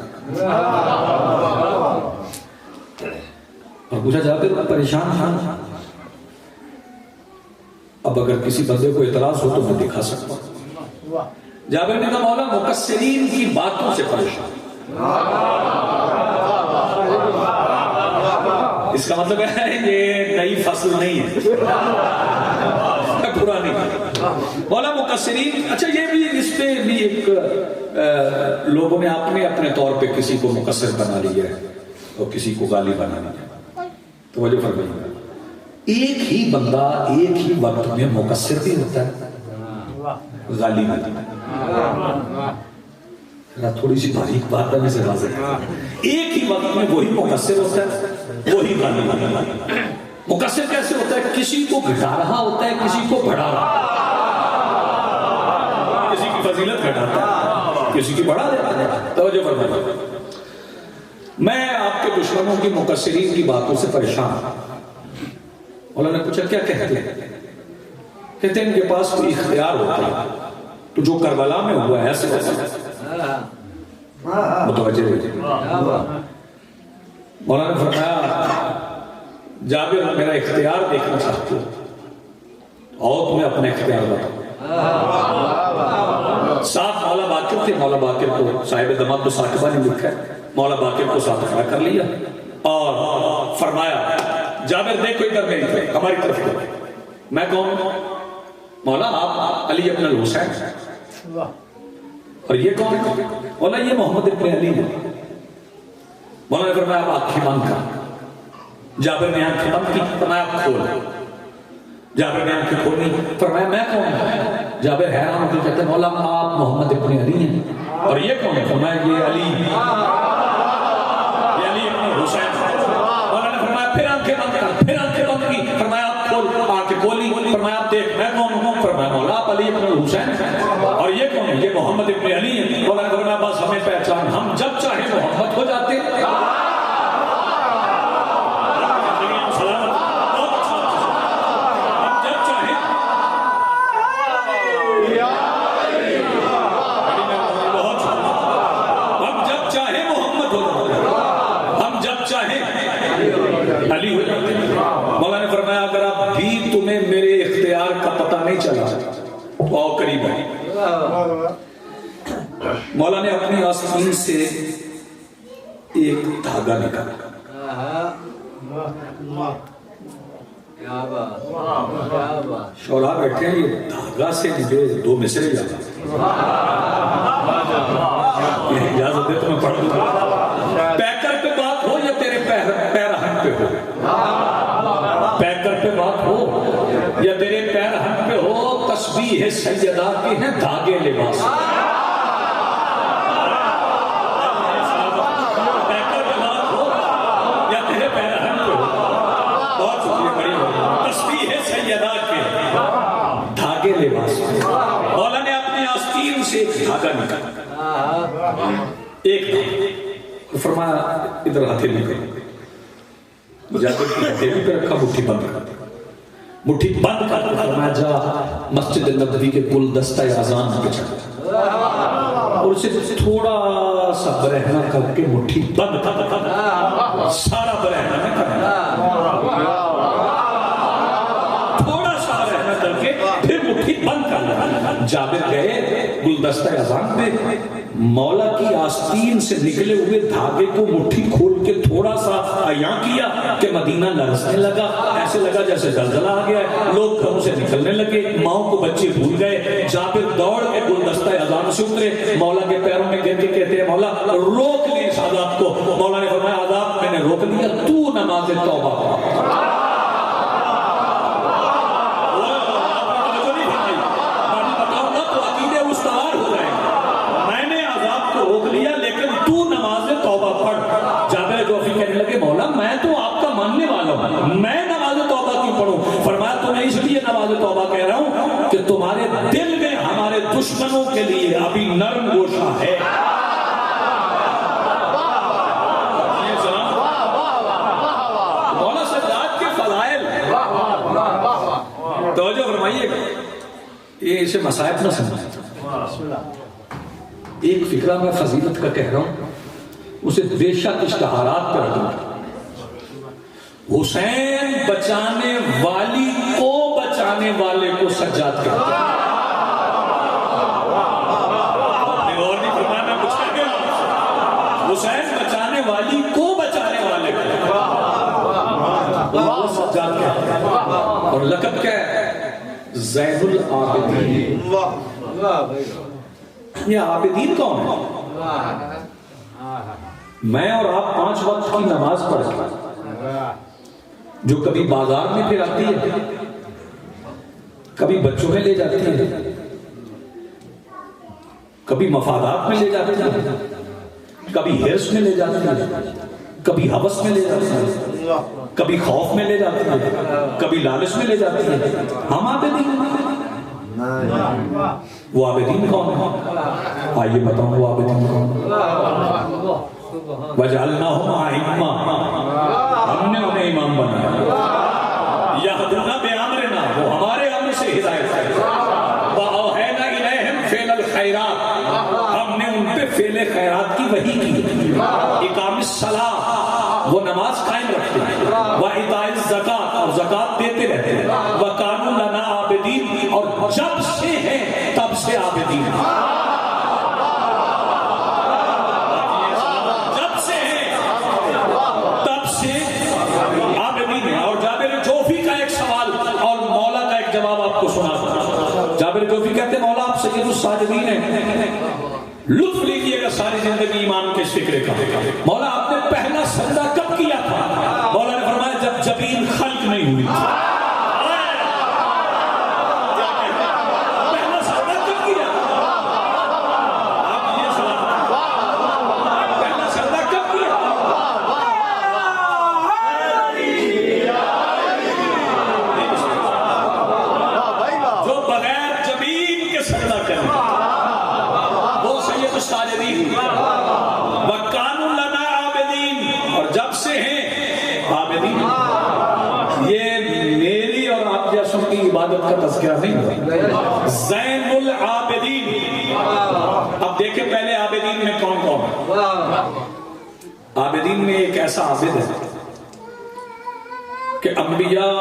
اور پوچھا جابر پریشان تھا اب اگر کسی بندے کو اعتراض ہو تو میں دکھا سکتا ہوں. جابر نے کہا مولا مقصرین کی باتوں سے پریشان. اس کا مطلب ہے یہ نئی فصل نہیں ہے پورا نہیں مولا مقصرین. اچھا یہ بھی اس پہ بھی ایک لوگوں نے اپنے طور پہ کسی کو مقصر بنا لیا ہے اور کسی کو غالی بنا لیا ہے. توجہ فرمائیے ایک ہی بندہ ایک ہی وقت میں مقصر بھی ہوتا ہے غالی بھی. تھوڑی سی باریک بات ہے سے واضح ہے ایک ہی وقت میں وہی مقصر ہوتا ہے وہی غالی ہوتا ہے. مقصر کیسے ہوتا ہے کسی کو گھٹا رہا ہوتا ہے کسی کو بڑھا رہا کسی کی فضیلت گھٹاتا ہے کسی کی بڑھا دیتا ہے. توجہ فرمائیے میں آپ کے دشمنوں کی مقصرین کی باتوں سے پریشان ہوں. مولا نے پوچھا کیا کہتے ہیں کہتے ہیں ان کے پاس کوئی اختیار ہوتا ہے تو جو کربلا میں ہوا ہے ایسے متوجہ ہوئے. مولا نے فرمایا جابر میرا اختیار دیکھنا چاہتے ہو اور تمہیں اپنے اختیار بتاؤ. ساتھ مولا باقر تھے. مولا باقر کو صاحب دماد تو ساکبہ نے لکھا ہے مولا باقر کو ساتھ کھڑا کر لیا اور فرمایا جابر دیکھو ادھر میری طرف ہماری طرف کو. میں کون مولا آپ علی ابن الحسین. اور یہ کون مولا یہ محمد ابن علی ہے. مولا نے فرمایا آپ آنکھیں بند کر. جابر نے آنکھیں بند کی فرمایا آپ کھول. جابر نے آنکھیں کھولی فرمایا میں کون ہوں. جابر حیران ہو کے کہتے ہیں مولا آپ محمد ابن علی ہیں. اور یہ کون ہے فرمایا یہ علی ابن الحسین. مولا نے فرمایا پھر آنکھیں بند کر. پھر آنکھیں بند کی فرمایا آپ کھول. آنکھیں کھولی فرمایا آپ دیکھ میں کون ہوں. فرمایا مولا آپ علی ابن الحسین. اور یہ کون ہے یہ محمد ابن علی ہیں. مولا نے فرمایا بس ہمیں پہچان ہم جب چاہیں محمد ہو جاتے. علی ہو جاتے. مولا نے فرمایا اگر اب بھی تمہیں میرے اختیار کا پتہ نہیں چلا مولا نے اپنی آستین سے ایک دھاگا نکالا. شعراء بیٹھے ہیں, یہ دھاگا سے مجھے 2 مصرے جاتا ہے. یہ اجازت دے تو میں پڑھ دوں. پیکر پہ بات ہو یا تیرے پیرہن پہ ہو, پیکر پہ بات ہو یا تیرے پیرہن پہ ہو, تسبیح سیدہ کے ہیں دھاگے لباس. پیکر پہ بات ہو یا تیرے پیرہن پہ ہو, بہت شکریہ, بڑی ہو, تسبیح سیدہ کے دھاگے لباس. مولا نے اپنی آستین سے ایک دھاگا نکالا, ایک دھاگا. فرمایا ادھر ہتھیلی کرو. جابر کی ہتھیلی پہ رکھا, مٹھی بند کر, مٹھی بند کر. فرمایا جا مسجد نبوی کے گلدستہ اذان پہ چڑھ, اور اسے تھوڑا سا برہنہ کر کے مٹھی بند کر. سارا برہنہ نہیں کرنا, تھوڑا سا برہنہ کر کے پھر مٹھی بند کر. جابر گئے گلدستہ اذان پہ, مولا کی آستین سے نکلے ہوئے دھاگے کو مٹھی کھول کے تھوڑا سا عیاں کیا کہ مدینہ لرزنے لگا. ایسے لگا جیسے زلزلہ آ گیا ہے. لوگ گھروں سے نکلنے لگے, ماؤں کو بچے بھول گئے. جابر دوڑ کے گلدستہ اذان سے اترے, مولا کے پیروں میں گر کے کہتے ہیں مولا روک لیں اس عذاب کو. مولا نے فرمایا عذاب میں نے روک لیا, تو نماز توبہ پڑھ. میں تو آپ کا ماننے والا ہوں, میں نماز توبہ کیوں پڑھوں؟ فرمایا تو میں اس لیے نماز توبہ کہہ رہا ہوں کہ تمہارے دل میں ہمارے دشمنوں کے لیے ابھی نرم گوشہ ہے. مولا سجاد کے فضائل توجہ فرمائیے, یہ اسے مصائب نہ سمجھیں. ایک فکرہ میں فضیلت کا کہہ رہا ہوں, اسے بے شک اشتہارات پر رکھوں. حسین بچانے والی کو بچانے والے کو سجاد کہتے ہیں. اور نہیں فرمانا کچھ کہہ گیا, حسین بچانے والی کو بچانے والے کو سجاد کہتے ہیں. اور لقب کیا ہے؟ زین العابدین. یہ عابدین کون ہے؟ میں اور آپ 5 وقت کی نماز پڑھتے ہیں, جو کبھی بازار میں پھر آتی ہے, کبھی بچوں میں لے جاتی ہے, کبھی مفادات میں لے جاتی ہے, کبھی ہرس میں لے جاتی ہے, کبھی حوث میں لے جاتی ہے, کبھی خوف میں لے جاتی ہے, کبھی لالچ میں لے جاتی ہے. ہم عابدین, وہ عابدین کون ہے؟ آئیے بتاؤں وہ عابدین کون ہے. وَجَعَلْنَاهُمْ أَئِمَّةً, ہم نے انہیں امام بنایا. يَهْدُونَ بِأَمْرِنَا, وہ ہمارے امر سے ہدایت کرتے. وَأَوْحَيْنَا إِلَيْهِمْ فِعْلَ الْخَيْرَاتِ, ہم نے ان پہ فعل خیرات کی وحی کی. اقام الصلاۃ, وہ نماز قائم رکھتے ہیں. وَإِيتَاءِ الزَّکَاۃ, اور زکات دیتے رہتے ہیں. وَكَانُوا لَنَا عَابِدِينَ, اور جب سے ہیں تب سے عابدین. جابر جوفی کہتے ہیں مولا آپ سید الساجدین ہیں, لطف لیجئے گا ساری زندگی ایمان کے فکر کا. مولا آپ نے پہلا سجدہ کب کیا تھا؟ مولا نے فرمایا جب جبین خلق نہیں ہوئی تھی. پہلا سجدہ کب کیا؟ آپ یہ سوال, پہلا سجدہ کب کیا؟ جو بغیر سجدہ کرنا وہ سید الساجدین. وَكَانُوا لَنَا عَابِدِينَ, اور جب سے ہیں عابدین. یہ میری اور آپ جیسوں کی عبادت کا تذکرہ نہیں ہے, زین العابدین. اب دیکھیں پہلے عابدین میں کون کون ہے. عابدین میں ایک ایسا عابد ہے کہ انبیاء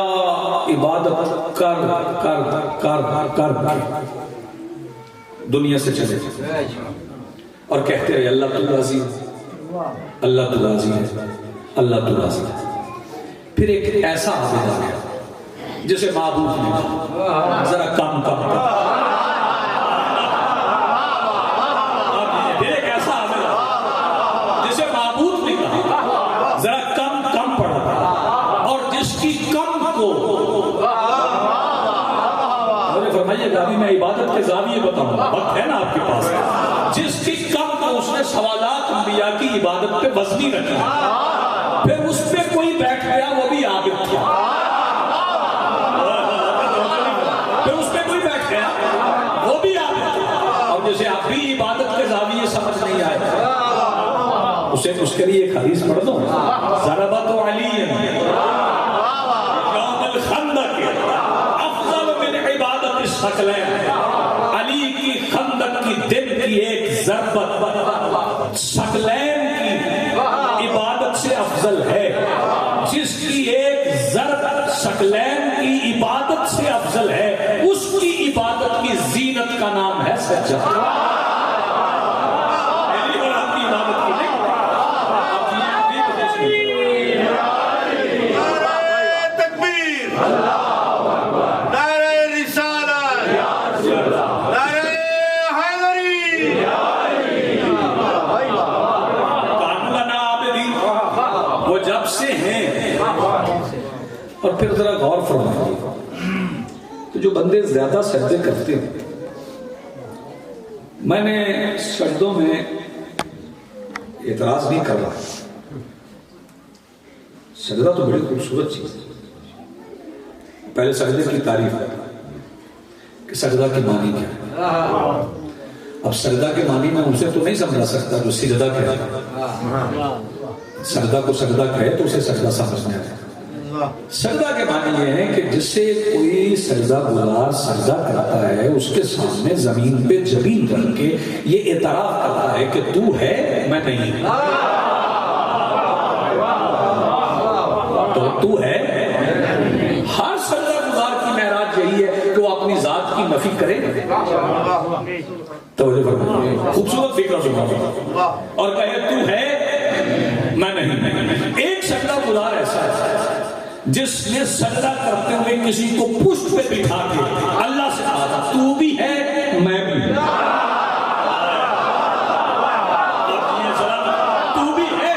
عبادت کر کر کر کر دنیا سے چلے. اور کہتے ہیں اللہ تو راضی ہے، اللہ تو راضی ہے، اللہ تو راضی ہے۔ پھر ایک ایسا عابد آ گیا جسے معبود نے کہا ذرا کم کم کر، پھر ایک ایسا عابد آ گیا جسے معبود نے کہا ذرا کم کم پڑھا، اور جس کی کم کو فرمائیے گا، میں عبادت کے زاویے بتاؤں گا، وقت ہے نا آپ کے پاس، جس کی کم کو اس نے سوالات انبیاء کی عبادت پہ وزنی رکھی، پھر اس پہ کوئی بیٹھ گیا وہ بھی عابد تھا، پھر اس پہ کوئی بیٹھ گیا وہ بھی عابد تھا، اور جسے اب بھی عبادت کے زاویے سمجھ نہیں آئے اسے اس کے لیے ایک حدیث پڑھ دو، ضربت علی یوم الخندق افضل من عبادت الثقلین، علی کی خندق کی دن کی ایک ضربت ثقلین کی عبادت سے افضل ہے، جس کی ایک ضربت ثقلین کی عبادت سے افضل ہے، اس کی عبادت کی زینت کا نام ہے سجدہ۔ اور پھر ذرا غور فرمائیے کہ جو بندے زیادہ سجدے کرتے ہیں، میں نے سجدوں میں اعتراض نہیں کر رہا، سجدہ تو بڑی خوبصورت چیز ہے، پہلے سجدے کی تعریف ہے کہ سجدہ کی معنی کیا ہے۔ اب سجدہ کے معنی میں اسے تو نہیں سمجھا سکتا جو سجدہ کہے، سجدہ کو سجدہ کہے تو اسے سجدہ سمجھنا ہے۔ سجدہ کے معنی یہ ہے کہ جس سے کوئی سجدہ گزار سجدہ کرتا ہے اس کے سامنے زمین پہ جبین رکھ کے یہ اعتراف کرتا ہے کہ تو ہے میں نہیں، تو ہے۔ ہر سجدہ گزار کی معراج یہی ہے کہ وہ اپنی ذات کی نفی کرے، توجہ فرمائیے، خوبصورت فکر سنو، اور کہے تو ہے میں نہیں۔ ایک سجدہ گزار ایسا ہے جس نے سجدہ کرتے ہوئے کسی کو پشت پہ بٹھا کے اللہ سے کہا تو بھی ہے میں بھی، تو بھی ہے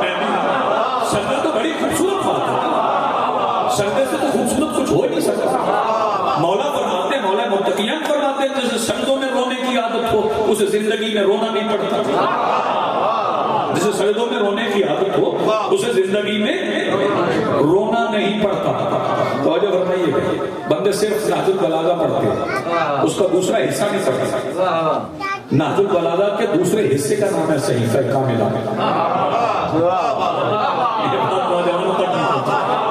میں بھی۔ سجدہ تو بڑی خوبصورت بات ہے، سجدے سے تو خوبصورت کچھ ہو ہی نہیں سکتا۔ مولا فرماتے ہیں، مولا متقیان فرماتے ہیں جسے سجدوں میں رونے کی عادت ہو اسے زندگی میں رونا نہیں پڑتا، جسے سجدوں میں رونے کی عادت ہو اسے زندگی میں رونا نہیں پڑتا۔ توجہ فرمائیے، بندے صرف نہج البلاغہ پڑھتے ہیں، اس کا دوسرا حصہ نہیں پڑھتے۔ نہج البلاغہ کے دوسرے حصے کا نام ہے صحیفہ کاملہ۔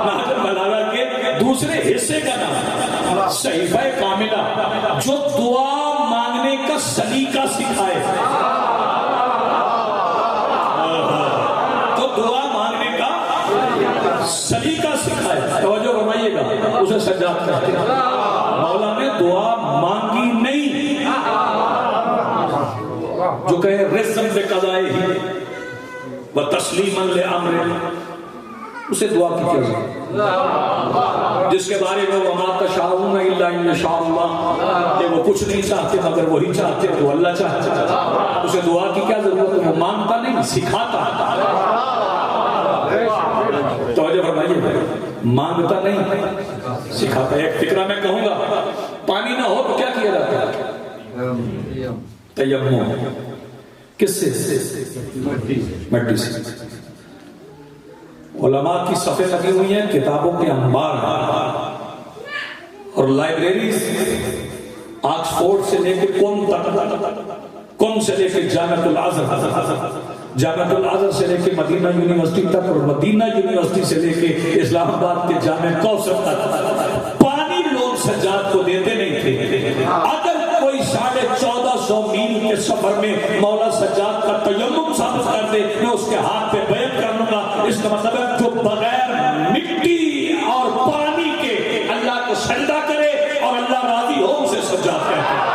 نہج البلاغہ کے دوسرے حصے کا نام صحیفہ کاملہ، جو دعا مانگنے کا سلیقہ سکھائے، دعا مانگنے کا سلیقہ سکھائے۔ توجہ فرمائیے گا، اسے سجاد کہتے ہیں۔ مولا نے دعا مانگی نہیں، جو کہے رزم بقضائے ہی و تسلیما لامر، اسے دعا کی کیا ضرورت؟ جس کے بارے میں وما تشاءون الا ان شاء اللہ، کہ وہ کچھ نہیں چاہتے مگر وہی چاہتے تو اللہ چاہتا، اسے دعا کی کیا ضرورت ہے؟ وہ مانگتا نہیں، سکھاتا۔ توجہ فرمائیے، مانگتا نہیں سکھاتا۔ ایک فکرہ میں کہوں گا، پانی نہ ہو تو کیا کیا جاتا ہے؟ تیمم۔ کس سے؟ مٹی سے۔ علماء کی صفیں لگی ہوئی ہیں، کتابوں کے انبار اور لائبریریز، آکسفورڈ سے لے کے کون سے لے کے جامعۃ الازہر، جامعۃ الازہر سے لے کے مدینہ یونیورسٹی تک، اور مدینہ یونیورسٹی سے لے کے اسلام آباد کے جامع کوثر تک پانی لوگ سجاد کو دیتے نہیں تھے۔ اگر کوئی 1450 میل کے سفر میں مولا سجاد کا تیمم ثابت کر دے، میں اس کے ہاتھ پہ بیعت کر لوں گا۔ اس کا مطلب ہے جو بغیر مٹی اور پانی کے اللہ کو سجدہ کرے اور اللہ راضی ہو اسے سجاد کہتے ہیں۔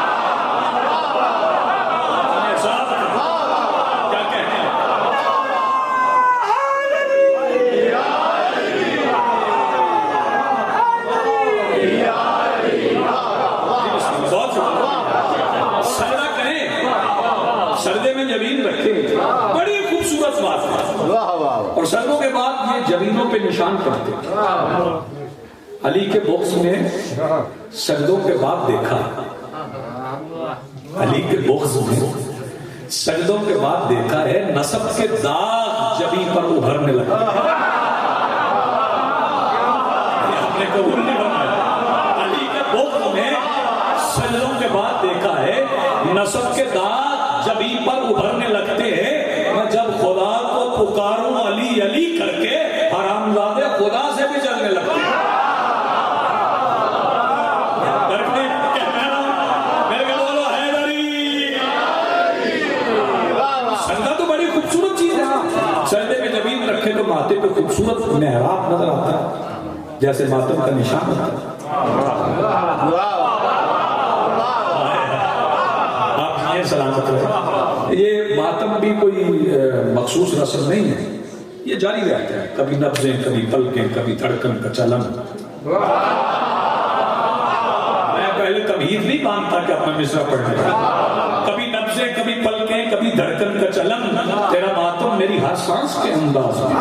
جبین رکھے، بڑی خوبصورت بات ہے، اور سجدوں کے بعد یہ جبینوں پہ نشان پڑتے۔ علی کے بغض میں سجدوں کے بعد دیکھا، علی کے بغض میں سجدوں کے بعد دیکھا ہے نسب کے داغ جبین پر ابھرنے لگے۔ آپ نے قبول نہیں بنایا، علی کے بغض میں سجدوں کے بعد دیکھا ہے نسب کے داغ جبین پر ابھرنے لگتے ہیں۔ میں جب خدا کو پکاروں علی علی کر کے، حرامزادے خدا سے بھی جلنے لگتے ہیں۔ سجدہ تو بڑی خوبصورت چیز ہے، سجدے میں جبین رکھے تو ماتھے پہ خوبصورت محراب نظر آتا ہے، جیسے ماتم کا نشان ہوتا ہے۔ آپ یہ سلامت رہے، یہ ماتم بھی کوئی مخصوص رسم نہیں ہے، یہ جاری رہتا ہے، کبھی نبضیں، کبھی پلکیں، کبھی دھڑکن کا چلن۔ میں پہلے تمہید نہیں مانتا کہ اپنا مصرع پڑھنے، کبھی نبضیں، کبھی پلکیں، کبھی دھڑکن کا چلن، تیرا ماتم میری ہر سانس کے انداز میں،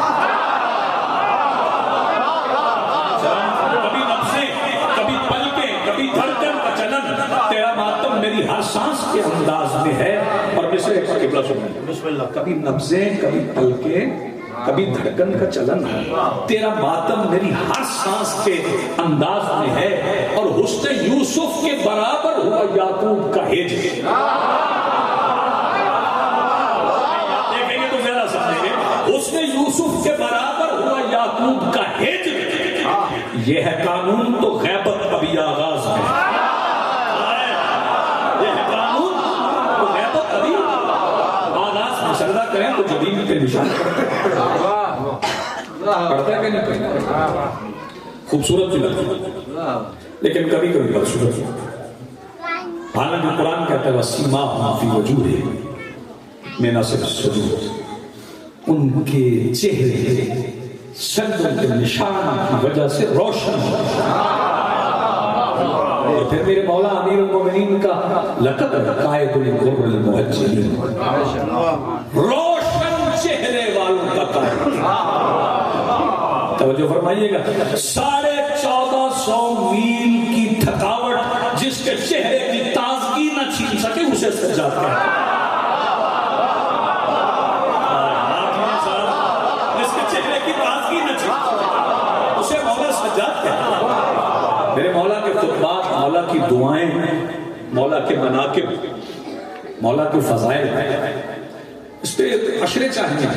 کبھی نبضیں، کبھی پلکیں، کبھی دھڑکن کا چلن، تیرا ماتم میری ہر سانس کے انداز میں ہے۔ اور مصرع قبلہ سنیں، بسم اللہ۔ کبھی نبضیں، کبھی پلکیں، کبھی دھڑکن کا چلن، تیرا ماتم میری ہر سانس کے انداز میں ہے، اور حسن یوسف کے برابر ہوا یعقوب کا ہجر۔ دیکھیں گے تو زیادہ سمجھیں گے، حسن یوسف کے برابر ہوا یعقوب کا ہجر، یہ ہے قانون تو غیبت ابھی آغاز میں، یہ ہے قانون تو غیبت ابھی آغاز میں۔ سجدہ کریں تو جبین پہ نشان پڑھتا ہے کہ نہیں پڑھتا؟ خوبصورت چیز، لیکن کبھی کبھی بدصورت۔ حالانکہ قرآن کہتا ہے وَسِیمَاهُمْ فِی وُجُوهِهِمْ مِنْ اثَرِ السُّجُودِ، ان کے چہرے سجدوں کے نشان کی وجہ سے روشن۔ اور پھر میرے مولا امیر المومنین کا لقب قائد الغر المحجلین، روشن چہرے والوں کا قائد۔ توجہ فرمائیے گا، 1450 میل کی تھکاوٹ جس کے چہرے کی تازگی نہ چھین سکے اسے سجاد کہتے ہیں۔ جس کے چہرے کی تازگی نہ چھین سکے اسے مولا سجاد کہتے ہیں۔ میرے مولا کے خطبات، مولا کی دعائیں، مولا کے مناقب، مولا کے فضائل، اس پہ اشرے چاہیے،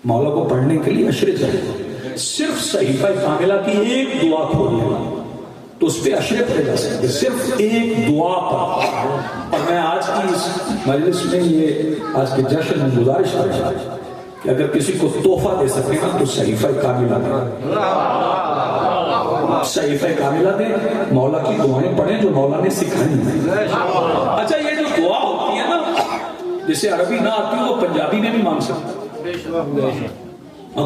مولا کو پڑھنے کے لیے اشرے چاہیے۔ صرف صحیفہ کاملہ کی ایک دعا کھول لیں تو اس پہ اشرے پڑے جا سکتے، صرف ایک دعا پر۔ اور میں آج کی اس مجلس میں یہ آج کے جشن میں گزارش کر رہا ہوں کہ اگر کسی کو تحفہ دے سکے نا تو صحیفہ کاملہ دیں، صحیفہ کاملہ دیں، مولا کی دعائیں پڑھیں جو مولا نے سکھائی ہیں۔ اچھا یہ جو دعا ہوتی ہے نا، جسے عربی نہ آتی وہ پنجابی میں بھی مانگ سکتا،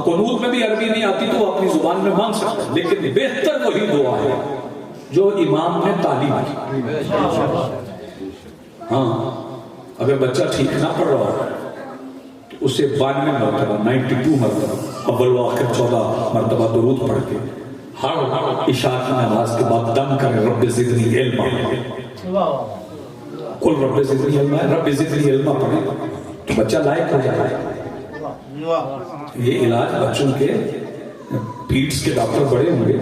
قنوت میں بھی عربی نہیں آتی تو وہ اپنی زبان میں مانگ سکتا، لیکن بہتر وہی دعا ہے جو امام نے تعلیم کی۔ ہاں اگر بچہ ٹھیک نہ پڑھ رہا ہو تو اسے 92 مرتبہ 92 مرتبہ اول و آخر 14 مرتبہ درود پڑھ کے ہر عشاء کی نماز کے بعد دم کرے رب زدنی علما، قل رب زدنی علما، رب زدنی علما پڑھے تو بچہ لائق ہو جائے گا۔ یہ علاج بچوں کے پیٹس کے ڈاکٹر بڑے ہوں گے،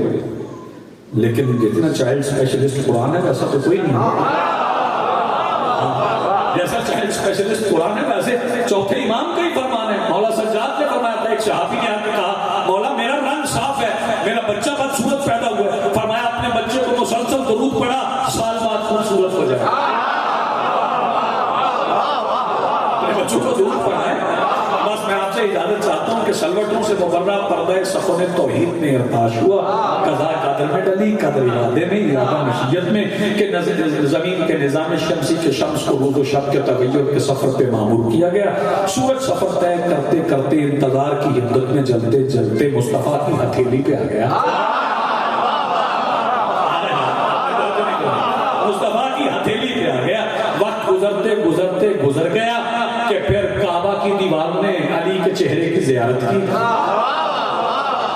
لیکن جتنا چائلڈ اسپیشلسٹ قرآن ہے ویسا تو کوئی نہیں ہے۔ جیسا چائلڈ اسپیشلسٹ قرآن ہے ویسے چوتھے امام کا ہی فرمان ہے۔ مولا سجاد نے فرمایا تھا، ایک صحابی نے آ کے کہا مولا میرا رنگ صاف ہے، میرا بچہ بدصورت پیدا ہوا ہے، فرمایا اپنے بچے کو مسلسل درود پڑھا، سال بعد خوبصورت ہو جائے۔ اپنے بچوں کو درود پڑھا ہے۔ بس میں آپ سے اجازت چاہتا ہوں کہ سلوٹوں سے مبرہ پردہ سخن توحید میں ارتاش ہوا، قضاء قادر میں ڈلی، قدر ارادے میں، ارادہ مشیت میں، کہ زمین کے نظام شمسی کے شمس کو روز و شب کے تغیر کے سفر پہ معمور کیا گیا۔ سورج سفر طے کرتے کرتے انتظار کی حدت میں جلتے جلتے مصطفیٰ کی ہتھیلی پہ آ گیا۔ مصطفیٰ کی ہتھیلی پہ آ گیا، وقت گزرتے گزرتے گزر گیا، زیارت کی؟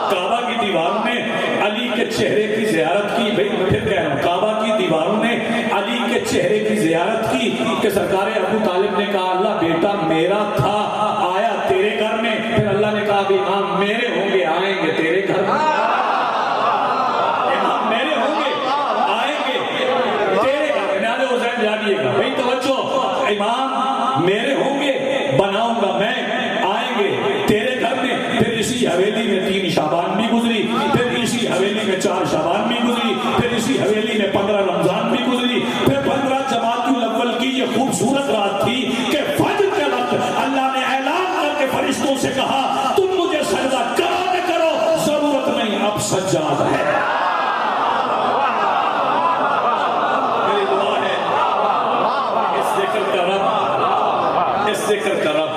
کعبہ کی دیواروں نے علی کے چہرے کی زیارت کی؟ بھئی میں پھر کہہ رہا ہوں، کعبہ کی دیواروں نے علی کے چہرے کی زیارت کی کہ سرکار ابو طالب نے کہا اللہ بیٹا میرا تھا آیا تیرے گھر میں، پھر اللہ نے کہا بھی امام میرے ہوں گے آئیں گے تیرے گھر میں، امام میرے ہوں گے آئیں گے تیرے گھر میں۔ نالے حسین جانیے گا بھئی توجہ، امام میرے ہوں گے بناؤں گا میں، آئیں گے تیرے گھر میں۔ پھر اسی حویلی میں 3 شعبان بھی گزری، پھر اسی حویلی میں 4 شعبان بھی گزری، پھر اسی حویلی میں 15 رمضان بھی گزری، پھر 15 جماعت الاول کی یہ خوبصورت رات تھی کہ فجر کے وقت اللہ نے اعلان کر کے فرشتوں سے کہا تم مجھے سجدہ کرو نہ کرو ضرورت نہیں، اب سجاد ہے۔ میری دعا ہے اس ذکر کا رب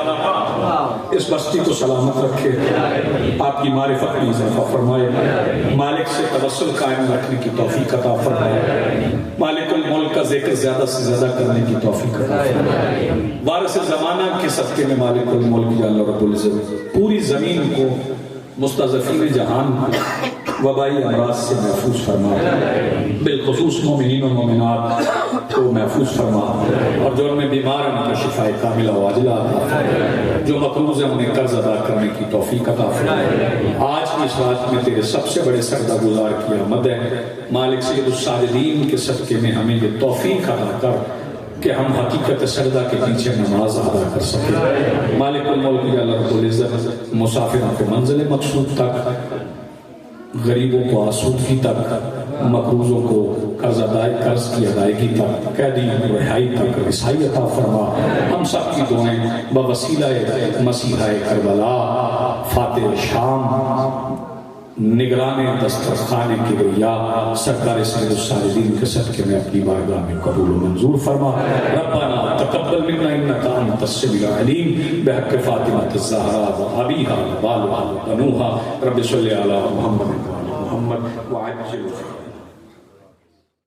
اس بستی کو سلامت رکھے، آپ کی معرفت میں اضافہ فرمائے، مالک سے توسل قائم رکھنے کی توفیق عطا فرمائے، مالک الملک کا ذکر زیادہ سے زیادہ کرنے کی توفیق عطا فرمائے، وارث زمانہ کے صدقے میں مالک الملک یا اللہ رب العزت پوری زمین کو مستضعفین جہان وبائی امراض سے محفوظ فرما، بالخصوص مومنین و مومنات کو محفوظ فرما، اور جو ان میں بیمار ہیں ان کا شفاء کاملہ و عاجلہ عطا فرما، جو مقروض ہیں انہیں قرض ادا کرنے کی توفیق عطا فرما۔ آج کی اس رات میں تیرے سب سے بڑے سجدہ گزار کی آمد ہے، مالک سید الساجدین کے صدقے میں ہمیں یہ توفیق عطا کر کہ ہم حقیقت سجدہ کے پیچھے نماز ادا کر سکیں۔ مالک الملک یا اللہ رب العزت مسافروں کو منزل مقصود تک، غریبوں کو آسودگی تک، مقروضوں کو قرض کی ادائیگی تک، قیدیوں کو رہائی تک رسائی عطا فرما۔ ہم سب کی دعائیں بوسیلہ مسیحہ کربلا، فاتح شام، نگران دسترخوان کبریا، سرکار سید الساجدین کے صدقے میں اپنی بارگاہ میں قبول و منظور فرما۔ ربنا تقبل منا انک انت السمیع العلیم، بحق فاطمۃ الزہراء و ابیہا و بالہا و بنوہا، رب صلی علی محمد و علی محمد وعجل